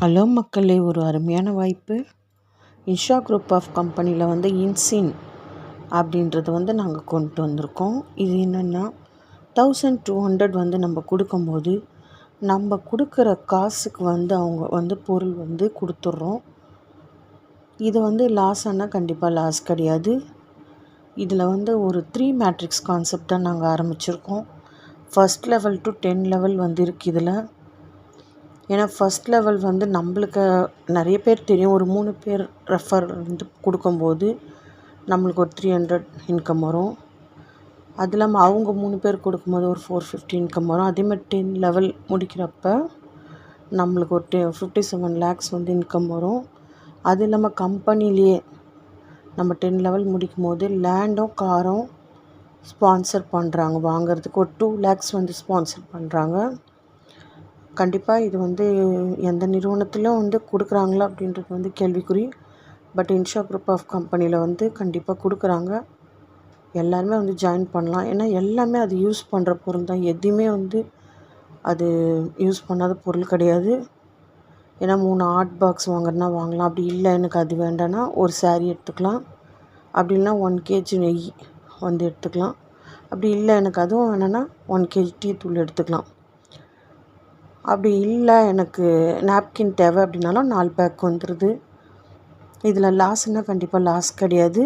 Hello மக்களே, ஒரு அருமையான வாய்ப்பு. இன்ஷா குரூப் ஆஃப் கம்பெனியில் இன்சின் அப்படின்றது நாங்கள் கொண்டு வந்திருக்கோம். இது என்னென்னா 1200 நம்ம கொடுக்கும்போது நம்ம கொடுக்குற காசுக்கு அவங்க பொருள் கொடுத்துட்றோம். இது லாஸ் ஆனால் கண்டிப்பாக லாஸ் கிடையாது. இதில் ஒரு 3 மேட்ரிக்ஸ் கான்செப்ட் தான் நாங்கள் ஆரம்பிச்சிருக்கோம். ஃபஸ்ட் லெவல் டு 10 லெவல் இருக்குது இதில். ஏன்னா ஃபஸ்ட் லெவல் நம்மளுக்கு நிறைய பேர் தெரியும். ஒரு 3 பேர் ரெஃபர் கொடுக்கும்போது நம்மளுக்கு ஒரு 300 இன்கம் வரும். அது இல்லாமல் அவங்க 3 பேர் கொடுக்கும்போது ஒரு 450 இன்கம் வரும். அதேமாதிரி 10 லெவல் முடிக்கிறப்ப நம்மளுக்கு ஒரு 57 lakhs இன்கம் வரும். அது இல்லாமல் கம்பெனிலேயே நம்ம 10 லெவல் முடிக்கும் போது லேண்டும் காரும் ஸ்பான்சர் பண்ணுறாங்க. வாங்கிறதுக்கு ஒரு 2 lakhs ஸ்பான்சர் பண்ணுறாங்க. கண்டிப்பாக இது எந்த நிறுவனத்திலும் கொடுக்குறாங்களா அப்படின்றது கேள்விக்குறி. பட் இன்ஷா குரூப் ஆஃப் கம்பெனியில் கண்டிப்பாக கொடுக்குறாங்க. எல்லாருமே ஜாயின் பண்ணலாம். ஏன்னா எல்லாமே அது யூஸ் பண்ணுற பொருள் தான். எதுவுமே அது யூஸ் பண்ணாத பொருள் கிடையாது. ஏன்னா 3 ஹாட் பாக்ஸ் வாங்குறதுனா வாங்கலாம். அப்படி இல்லை எனக்கு அது வேண்டான்னா ஒரு சாரீ எடுத்துக்கலாம். அப்படி இல்லைனா 1 kg நெய் எடுத்துக்கலாம். அப்படி இல்லை எனக்கு அதுவும் வேணும்னா 1 kg டீ தூள் எடுத்துக்கலாம். அப்படி இல்லை எனக்கு நாப்கின் தேவை அப்படின்னாலும் 4 பேக் வந்துடுது. இதில் லாஸ்னால் கண்டிப்பாக லாஸ் கிடையாது.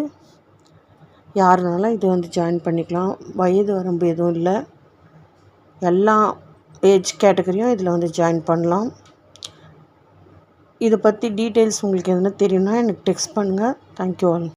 யார் வேணாலும் இது ஜாயின் பண்ணிக்கலாம். வயது வரம்பு எதுவும் இல்லை. எல்லா ஏஜ் கேட்டகரியும் இதில் ஜாயின் பண்ணலாம். இதை பற்றி டீட்டெயில்ஸ் உங்களுக்கு எதுனா தெரியும்னா எனக்கு டெக்ஸ்ட் பண்ணுங்கள். Thank you all.